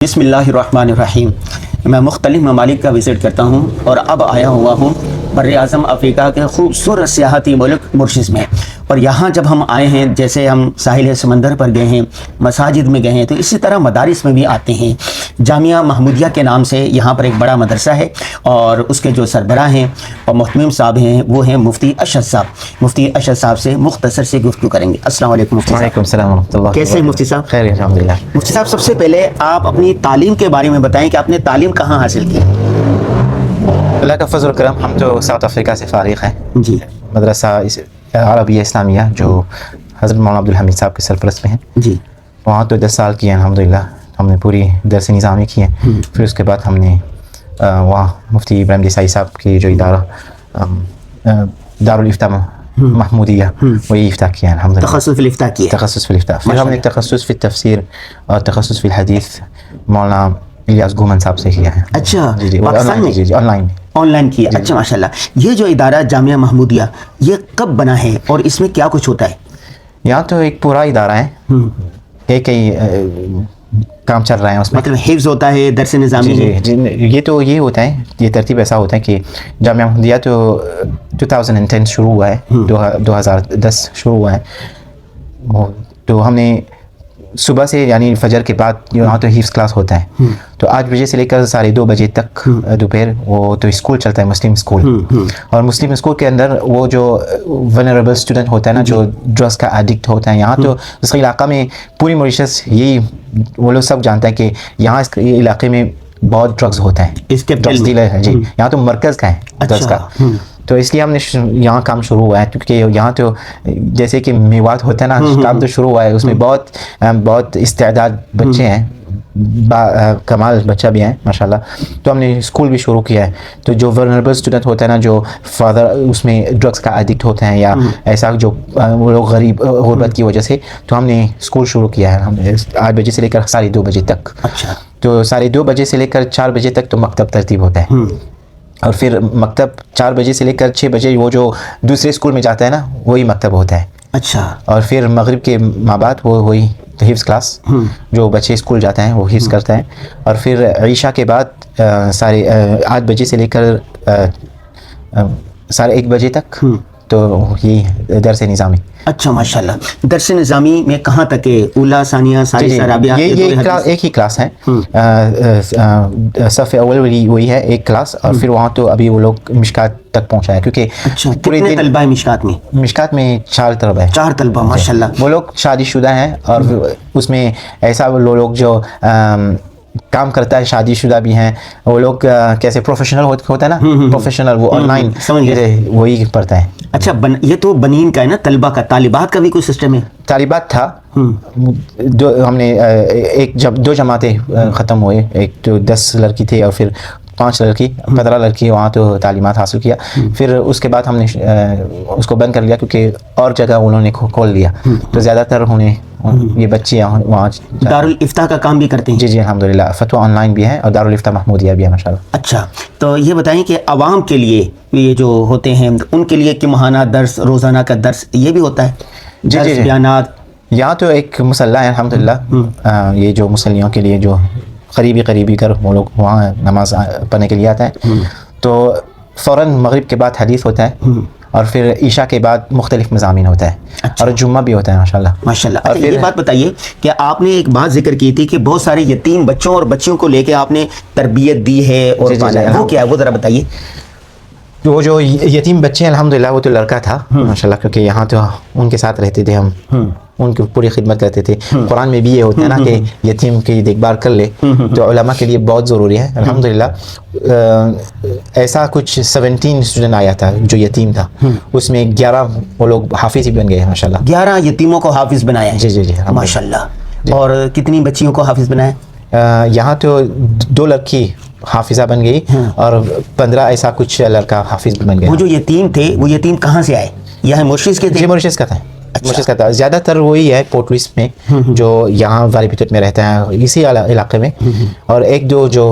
بسم اللہ الرحمن الرحیم۔ میں مختلف ممالک کا وزٹ کرتا ہوں اور اب آیا ہوا ہوں بر اعظم افریقہ کے خوبصورت سیاحتی ملک مورشس میں، اور یہاں جب ہم آئے ہیں، جیسے ہم ساحل سمندر پر گئے ہیں، مساجد میں گئے ہیں، تو اسی طرح مدارس میں بھی آتے ہیں۔ جامعہ محمودیہ کے نام سے یہاں پر ایک بڑا مدرسہ ہے، اور اس کے جو سربراہ ہیں اور محتمم صاحب ہیں وہ ہیں مفتی اشرف صاحب۔ مفتی اشرف صاحب سے مختصر سے گفتگو کریں گے۔ السلام علیکم مفتی صاحب۔ وعلیکم السلام ورحمۃ اللہ۔ کیسے ہیں مفتی صاحب؟ خیر الحمدللہ۔ مفتی صاحب، سب سے پہلے آپ اپنی تعلیم کے بارے میں بتائیں کہ آپ نے تعلیم کہاں حاصل کی؟ اللہ کا فضل و کرم، ہم تو ساؤتھ افریقہ سے فارغ ہیں۔ جی۔ مدرسہ عربیہ اسلامیہ جو حضرت مولانا عبدالحمید صاحب کے سرپرست میں ہیں، جی۔ وہاں تو 10 سال کیے ہیں الحمدللہ۔ ہم نے پوری درس نظامی کی ہیں۔ پھر اس کے بعد ہم نے وہاں مفتی ابراہیم دیسائی صاحب کی جو ادارہ دارالافتاء محمودیہ، وہی افتاء کیا ہے الحمدللہ۔ تخصص فی الافتاء کیا ہے؟ تخصص فی الافتاء۔ پھر ہم نے تخصص فی التفسیر اور تخصص فی الحدیث مولانا الیاس گومن صاحب سے کیا ہے۔ اچھا، جی جی، پاکستان میں؟ جی جی، آن لائن آن لائن کیا۔ اچھا، ماشاء اللہ۔ یہ جو ادارہ جامعہ محمودیہ یہ کب بنا ہے اور اس میں کیا کچھ ہوتا ہے؟ یہاں تو ایک پورا ادارہ ہے، ایک ہی کام چل رہا ہے اس میں۔ مطلب حفظ ہوتا ہے، درس نظامی ہے؟ جی جی، یہ تو یہ ہوتا ہے، یہ ترتیب ایسا ہوتا ہے کہ جامعہ محمودیہ تو 2010 شروع ہوا ہے، 2010 شروع ہوا ہے۔ تو ہم نے صبح سے یعنی فجر کے بعد یہاں تو حفظ کلاس ہوتا ہے، تو 8 بجے سے لے کر 2:30 بجے تک دوپہر وہ تو اسکول چلتا ہے، مسلم اسکول۔ اور مسلم اسکول کے اندر وہ جو ونریبل اسٹوڈنٹ ہوتا ہے نا، جو ڈرگس کا ایڈکٹ ہوتا ہے، یہاں تو اس علاقہ میں پوری موریشس یہی وہ لوگ سب جانتا ہے کہ یہاں اس علاقے میں بہت ڈرگس ہوتا ہے، اس کے ڈرگس ڈیلر ہے۔ جی، یہاں تو مرکز کا ہے ڈرگس کا۔ تو اس لیے ہم نے یہاں کام شروع ہوا ہے، کیونکہ یہاں تو جیسے کہ میوات ہوتا ہے نا، کام تو شروع ہوا ہے، اس میں بہت استعداد بچے ہیں، کمال بچہ بھی ہیں ماشاءاللہ۔ تو ہم نے اسکول بھی شروع کیا ہے۔ تو جو ورنریبل اسٹوڈنٹ ہوتا ہے نا، جو فادر اس میں ڈرگس کا ایڈکٹ ہوتے ہیں یا ایسا جو وہ لوگ غربت کی وجہ سے، تو ہم نے اسکول شروع کیا ہے۔ ہم 8 بجے سے لے کر 2:30 بجے تک۔ اچھا۔ تو 2:30 بجے سے لے کر 4 بجے تک تو مکتب ترتیب ہوتا ہے، اور پھر مکتب 4 بجے سے لے کر 6 بجے وہ جو دوسرے اسکول میں جاتا ہے نا، وہی مکتب ہوتا ہے۔ اچھا۔ اور پھر مغرب کے بعد وہی حفظ کلاس، جو بچے اسکول جاتے ہیں وہ حفظ کرتا ہے۔ اور پھر عشاء کے بعد 8 بجے سے لے کر 1:30 بجے تک تو یہ درس نظامی۔ اچھا، ماشاءاللہ۔ درس نظامی میں کہاں تک ہے؟ اولا، ثانیہ، ثالثہ، رابعہ؟ یہ ایک ہی کلاس ہے، صف اول وہی ہے ایک کلاس، اور پھر وہاں تو ابھی وہ لوگ مشکات تک پہنچا ہے، کیونکہ اچھا، کتنے طلبہ ہیں مشکات میں؟ 4 طلبہ ہیں۔ 4 طلبہ، ماشاءاللہ۔ وہ لوگ شادی شدہ ہیں، اور اس میں ایسا لوگ جو کام کرتا ہے شادی شدہ بھی ہیں، وہ لوگ کیسے پروفیشنل ہوتا ہے نا، پروفیشنل وہ آن لائن وہی پڑھتا ہے۔ اچھا، یہ تو بنین کا ہے نا، طلبہ کا۔ طالبات کا بھی کوئی سسٹم ہے؟ طالبات تھا، ہم نے جب 2 جماعتیں ختم ہوئے، ایک تو 10 لڑکی تھے اور پھر 5 لڑکی، 15 لڑکی، وہاں تو تعلیمات حاصل کیا۔ پھر اس کے بعد ہم نے اس کو بند کر لیا، کیونکہ اور جگہ انہوں نے کھول لیا، تو زیادہ تر انہیں یہ بچے وہاں دارالافتاء کا کام بھی کرتے ہیں؟ جی جی الحمدللہ، فتویٰ آن لائن بھی ہے اور دارالافتاء محمودیہ بھی ہے ماشاءاللہ۔ اچھا، تو یہ بتائیں کہ عوام کے لیے یہ جو ہوتے ہیں ان کے لیے کہ ماہانہ درس، روزانہ کا درس یہ بھی ہوتا ہے؟ جی جی، بیانات؟ یہاں تو ایک مصلی ہے الحمدللہ، یہ جو مصلیوں کے لیے جو قریبی کر وہ لوگ وہاں نماز پڑھنے کے لیے آتے ہیں، تو فوراً مغرب کے بعد حدیث ہوتا ہے، اور پھر عشاء کے بعد مختلف مضامین ہوتا ہے، اور جمعہ بھی ہوتا ہے ماشاءاللہ۔ ماشاءاللہ۔ اچھا، یہ بات بتائیے کہ آپ نے ایک بات ذکر کی تھی کہ بہت سارے یتیم بچوں اور بچیوں کو لے کے آپ نے تربیت دی ہے اور پالا ہے، وہ کیا ہے، وہ ذرا بتائیے۔ وہ جو یتیم بچے ہیں الحمدللہ، وہ تو لڑکا تھا ماشاءاللہ، کیونکہ یہاں تو ان کے ساتھ رہتے تھے، ہم ان کی پوری خدمت کرتے تھے۔ قرآن میں بھی یہ ہوتا ہے نا کہ یتیم کی دیکھ بھال کر لے، تو علماء کے لیے بہت ضروری ہے الحمدللہ۔ ایسا کچھ 17 اسٹوڈنٹ آیا تھا جو یتیم تھا، اس میں 11 وہ لوگ حافظ ہی بن گئے ماشاءاللہ۔ 11 یتیموں کو حافظ بنایا ہے؟ جی جی جی ماشاءاللہ۔ اور کتنی بچیوں کو حافظ بنایا؟ یہاں تو 2 لڑکی حافظہ بن گئی، اور 15 ایسا کچھ لڑکا حافظ بن گیا۔ وہ جو یتیم تھے، وہ یتیم کہاں سے آئے؟ یہاں مورشس کے تھے؟ جی موریشس کا تھا، موریشس کا تھا۔ زیادہ تر وہی ہے پورٹ لوئس میں، جو یہاں والی پیٹٹ میں رہتا ہے، اسی علاقے میں، اور ایک دو جو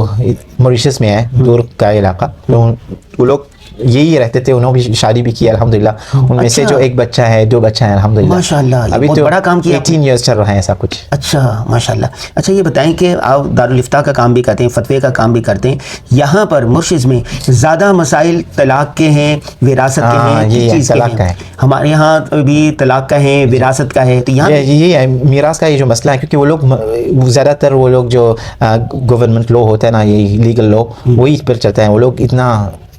موریشس میں ہے دور کا علاقہ، وہ لوگ यही रहते थे, उन्होंने भी शादी भी की अल्हम्दुलिल्लाह। उनमें से जो एक बच्चा है, 2 बच्चा है अल्हम्दुलिल्लाह। माशाअल्लाह, ये अभी बहुत तो बड़ा काम किया 18 इयर्स चल रहा है ऐसा कुछ। अच्छा माशाल्लाह। अच्छा ये बताएं कि आप दारुल इफ्ता का काम भी करते हैं, फतवे का काम भी करते हैं, यहाँ पर मुर्शिद में ज़्यादा मसाइल तलाक के हैं, विरासत के हैं, ये किस चीज़ के तलाक का हैं? है। हमारे यहाँ भी तलाक का है, विरासत का है, तो यहाँ ये है मीरास का ये जो मसला है, क्योंकि वो लोग ज़्यादातर वो लोग जो गवर्नमेंट लॉ होता है ना, ये लीगल लॉ वही पर चलता है। वो लोग इतना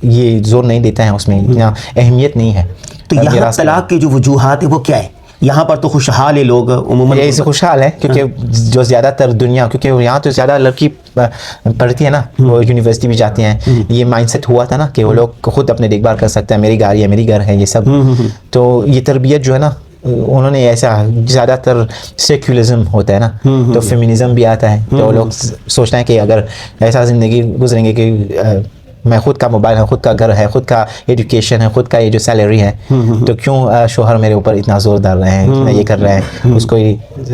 ये जोर नहीं देते हैं, उसमें इतना अहमियत नहीं है। तो यहाँ तलाक की जो वजूहात है वो क्या है? यहाँ पर तो खुशहाल है लोग उम्मूमन, ये इसे खुशहाल है क्योंकि जो ज़्यादातर दुनिया, क्योंकि यहाँ तो ज़्यादा लड़की पढ़ती है ना, वो यूनिवर्सिटी भी जाती हैं। ये माइंडसेट हुआ था ना कि वो लोग खुद अपने देखभाल कर सकते हैं, मेरी गाड़ी है, मेरी घर है, ये सब। तो ये तरबियत जो है ना, उन्होंने ऐसा ज़्यादातर सेक्युलरिज्म होता है ना, तो फेमिनिज्म भी आता है। तो वो लोग सोचते हैं कि अगर ऐसा ज़िंदगी गुजरेंगे कि मैं खुद का मोबाइल है, खुद का घर है, खुद का एजुकेशन है, खुद का ये जो सैलरी है, तो क्यों शोहर मेरे ऊपर इतना जोर डाल रहे हैं, इतना ये कर रहे हैं। उसको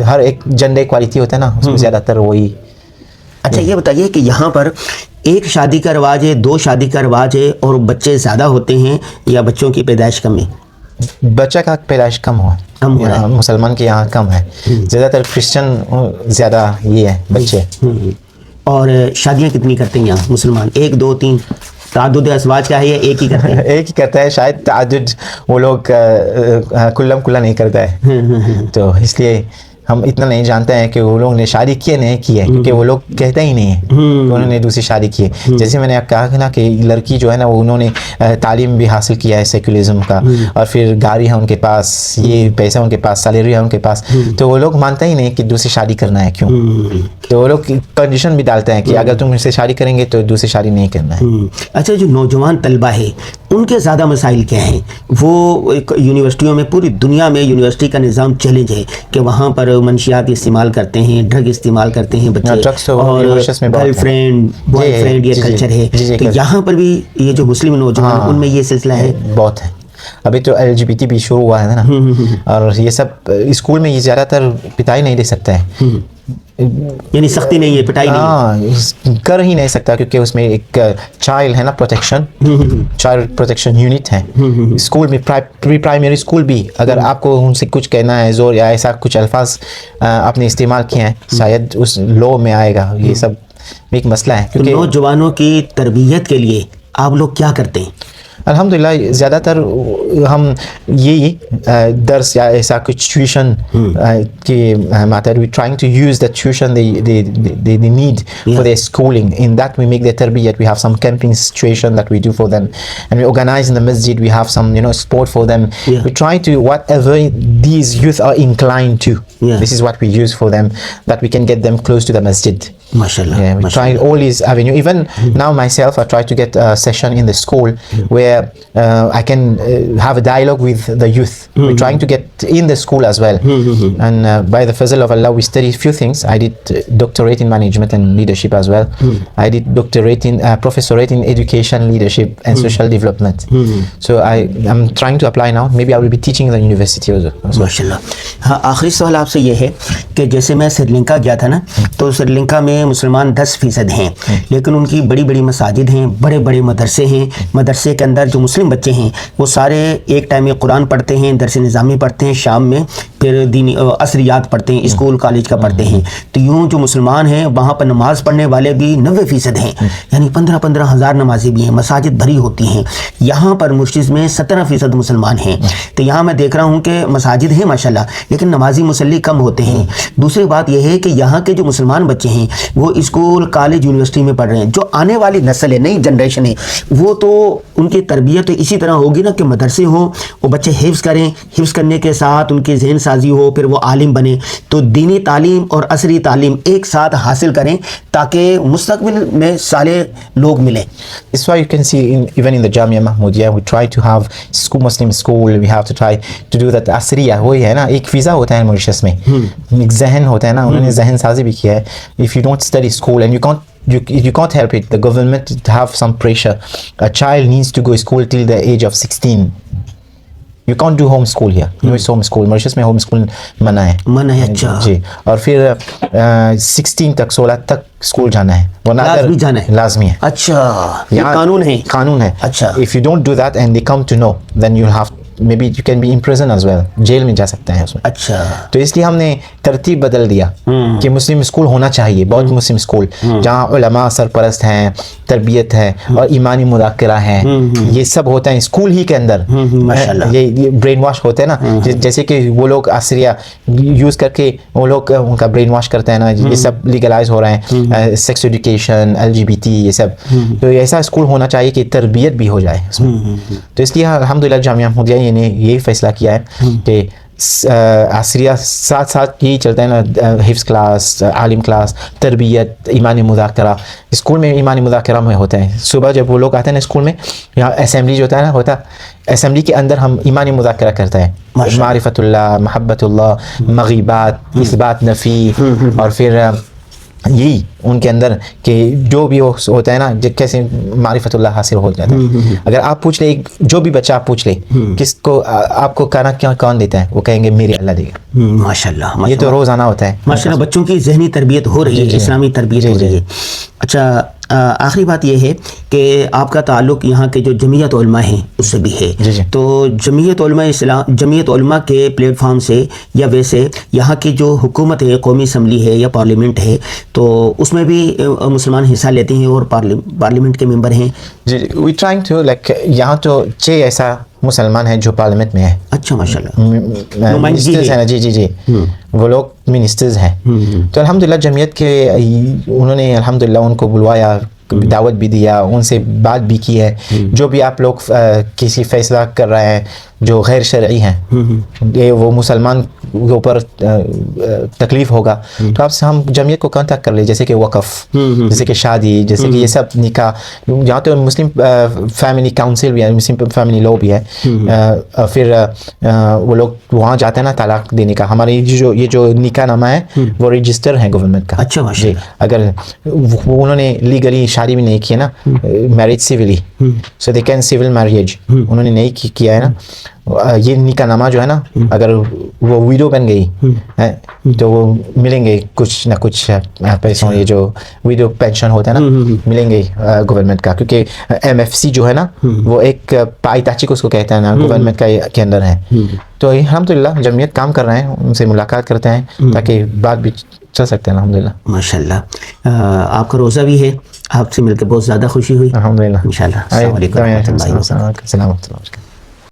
हर एक जेंडर इक्वालिटी होता है ना, उसमें ज़्यादातर वही। अच्छा ये बताइए कि यहाँ पर एक शादी का रवाज है, 2 शादी का रवाज है, और बच्चे ज़्यादा होते हैं या बच्चों की पैदाइश कम है? बच्चा का पैदाइश कम हो रहा है, मुसलमान के यहाँ कम है, ज़्यादातर क्रिश्चियन ज़्यादा ये है बच्चे। और शादियाँ कितनी करते हैं यहाँ मुसलमान? 1, 2, 3? तादुद अज़वाज का है या एक ही करते हैं? एक ही करता है शायद, ताजुद वो लोग कुल्लम कुल्ला नहीं करता है। तो इसलिए हम इतना नहीं जानते हैं कि वो लोग ने शादी की है नहीं की है, क्योंकि वो लोग कहते ही नहीं है कि उन्होंने दूसरी शादी की है। जैसे मैंने कहा ना कि लड़की जो है ना, वो उन्होंने तालीम भी हासिल किया है सेक्युलरिज्म का, और फिर गाड़ी है उनके पास, ये पैसा उनके पास, सैलरी है उनके पास, तो वो लोग मानते ही नहीं कि दूसरी शादी करना है। क्यों? तो वो लोग कंडीशन भी डालते हैं कि अगर तुम इससे शादी करेंगे तो दूसरी शादी नहीं करना है। अच्छा जो नौजवान तलबा है उनके ज़्यादा मसाइल क्या हैं? वो एक यूनिवर्सिटियों में, पूरी दुनिया में यूनिवर्सिटी का निज़ाम चैलेंज है कि वहाँ पर मंशियात इस्तेमाल करते हैं, ड्रग इस्तेमाल करते हैं बच्चे, और गर्लफ्रेंड बॉयफ्रेंड ये कल्चर है। तो यहाँ पर भी ये जो मुस्लिम नौजवान उनमें ये सिलसिला है बहुत है। अभी तो LGBT भी शुरू हुआ है ना, और ये सब स्कूल में ये ज़्यादातर पिटाई नहीं दे सकता है, यानी सख्ती नहीं है, पिटाई नहीं कर ही नहीं सकता, क्योंकि उसमें एक चाइल्ड है ना, प्रोटेक्शन, चाइल्ड प्रोटेक्शन यूनिट है स्कूल में। प्री प्राइमरी स्कूल भी अगर आपको उनसे कुछ कहना है जोर या ऐसा कुछ अल्फाज आपने इस्तेमाल किए हैं, शायद उस लॉ में आएगा। ये सब एक मसला है। क्योंकि नौजवानों की तरबियत के लिए आप लोग क्या करते हैं? अल्हम्दुलिल्लाह ज़्यादातर हम यही दर्स या ऐसा कुछ ट्यूशन के माध्यम we trying to use the tuition they need for their schooling. In that we make their tarbiyat. We have some camping situation that we do for them, and we organize in the masjid. We have some sport for them. We try to whatever these youth are inclined to. This is what we use for them, that we can get them close to the masjid. MashaAllah. Yeah, we try all these avenue. Even now myself, I try to get a session in the school where I can have a dialogue with the youth. We're trying to get in the school as well. And by the fazl of Allah, we studied few things. I did doctorate in management and leadership as well. I did doctorate in professorate in education, leadership and social development. So I'm trying to apply now. Maybe I will be teaching in the university also. माशाल्लाह। हाँ, आखिरी सवाल आपसे ये है कि जैसे मैं श्रीलंका गया था ना, तो श्रीलंका में मुसलमान 10% हैं, लेकिन उनकी बड़ी बड़ी मसाजिद हैं, बड़े बड़े मदरसे हैं। मदरसे के अंदर जो मुस्लिम बच्चे हैं वो सारे एक टाइम में कुरान पढ़ते हैं, दरस निज़ामी पढ़ते हैं, शाम में फिर दीनी असरियात पढ़ते हैं, स्कूल कॉलेज का पढ़ते हैं। तो यूँ जो मुसलमान हैं वहाँ पर नमाज़ पढ़ने वाले भी 90% हैं, यानी 15-15 हज़ार नमाजी भी हैं, मसाजिद भरी होती हैं। यहाँ पर मुर्शिद में 17% मुसलमान हैं। तो यहाँ मैं देख रहा हूँ कि मसाजिद हैं माशाल्लाह, लेकिन नमाजी मुसल्ली कम होते हैं। दूसरी बात यह है कि यहाँ के जो मुसलमान बच्चे हैं वो स्कूल कॉलेज यूनिवर्सिटी में पढ़ रहे हैं। जो आने वाली नस्ल है, नई जनरेशन है, वो तो उनकी तरबियत इसी तरह होगी ना कि मदरसे हो, वो बच्चे हिफ्ज़ करें, हिफ्ज़ करने के साथ उनकी ज़हन साजी हो, फिर वो आलिम बने। तो दीनी तालीम और असरी तालीम एक साथ हासिल करें ताकि मुस्तक़बिल में साले लोग मिलें। That's why you can see even in the Jamia Mahmudiyah we try to have school, Muslim school. We have to try to do that asriya. वही है ना, एक वीज़ा होता है मॉरिशस में, एक जहन होता है ना, उन्होंने जहन साजी भी किया है। If you don't study school and you can't help it, the government have some pressure. A child needs to go to school till the age of 16. You can't do home school here. No, it's home school. Mauritius में home school मना है. मन है, अच्छा जी. और फिर 16 तक 16 तक स्कूल जाना है. वरना लाजमी जाना है. लाजमी है. अच्छा, ये कानून है. कानून है. अच्छा. If you don't do that and they come to know, then you'll have maybe you can be in prison as well. Jail में जा सकते हैं उसमें. अच्छा. तो इसलिए हमने तरतीब बदल दिया कि मुस्लिम स्कूल होना चाहिए, बहुत मुस्लिम स्कूल जहाँ उलमा सरपरस्त हैं, तरबियत है और ईमानी मुज़ाकरा है, ये सब होता है स्कूल ही के अंदर. माशाल्लाह. ये ब्रेन वॉश होते हैं ना, जैसे कि वो लोग आश्रिया यूज़ करके वो लोग उनका ब्रेन वॉश करते हैं ना, ये सब लीगलाइज हो रहे हैं, सेक्स एजुकेशन, LGBT, ये सब. तो ऐसा स्कूल होना चाहिए कि तरबियत भी हो जाए उसमें. तो इसलिए अल्हम्दुलिल्लाह जामिया अहमदिया ने यही फैसला किया है कि आसरिया साथ साथ यही चलता है ना, हिफ्स क्लास, आलिम क्लास, तरबियत, ईमानी मुज़ाकरा. स्कूल में ईमानी मुज़ाकरा में होता है. सुबह जब वो लोग आते हैं ना स्कूल में, यहाँ असेंबली जो होता है ना, होता असेंबली के अंदर हम ईमानी मुज़ाकरा करते हैं. मारिफतुल्लाह, महब्बतुल्लाह, मग़ीबात, इस्बात नफ़ी, और फिर यही उनके अंदर कि जो भी होता है ना, कैसे मारिफतुल्लाह हासिल हो जाता है. अगर आप पूछ ले, जो भी बच्चा आप पूछ ले किसको आपको खाना क्या कौन देता है, वो कहेंगे मेरे अल्लाह देगा. माशाल्लाह. ये तो रोज़ाना होता है. माशाल्लाह, बच्चों की ज़हनी तरबियत हो रही है, इस्लामी तरबियत हो रही है. अच्छा, आखिरी बात ये है कि आपका ताल्लुक़ यहाँ के जो जमीयत उलमा हैं उससे भी है. तो जमीयत उलमा इस्लाम, जमीयत उलमा के प्लेटफॉर्म से या वैसे यहाँ की जो हुकूमत है, कौमी असम्बली है या पार्लियामेंट है, तो उसमें भी मुसलमान हिस्सा लेते हैं और पार्लियामेंट के मेंबर हैं. जी, वी ट्राइंग टू लाइक, यहाँ तो 6 ऐसा मुसलमान है जो पार्लियामेंट में है. अच्छा, माशाल्लाह. मिनिस्टर्स हैं ना. जी, वो लोग मिनिस्टर्स हैं. तो अल्हम्दुलिल्लाह जमीयत के उन्होंने अल्हम्दुलिल्लाह उनको बुलवाया, दावत भी दिया, उनसे बात भी की है. जो भी आप लोग किसी फैसला कर रहे हैं जो गैर शरई हैं, ये वो मुसलमान के ऊपर तकलीफ होगा, तो आपसे हम जमीयत को कांटेक्ट कर ले, जैसे कि वक़फ़, जैसे कि शादी, जैसे कि ये सब निकाह. यहाँ तो मुस्लिम फैमिली काउंसिल भी है, मुस्लिम फैमिली लॉ भी है. फिर वो लोग वहाँ जाते हैं ना तलाक देने का. हमारे ये जो निकाह नामा है वो रजिस्टर है गवर्नमेंट का. अच्छा, जी. अगर उन्होंने लीगली शादी भी नहीं की है ना, marriage civilly, so they can civil marriage, उन्होंने नहीं किया है ना, ये निकाह नामा जो है ना, अगर वो विडो बन गई है तो वो मिलेंगे कुछ ना कुछ पैसों. ये जो विडो पेंशन होता है ना, मिलेंगे गवर्नमेंट का, क्योंकि MFC जो है ना वो एक पाईताची को उसको कहते हैं ना, गवर्नमेंट का के अंदर है. तो अल्हम्दुलिल्लाह जमीयत काम कर रहे हैं, उनसे मुलाकात करते हैं ताकि बात भी चल सकते हैं. अल्हम्दुलिल्लाह. माशाल्लाह. आपका रोज़ा भी है, आपसे मिलकर बहुत ज़्यादा खुशी हुई. अल्हम्दुलिल्लाह. इंशाल्लाह. अस्सलाम वालेकुम. अस्सलाम वालेकुम.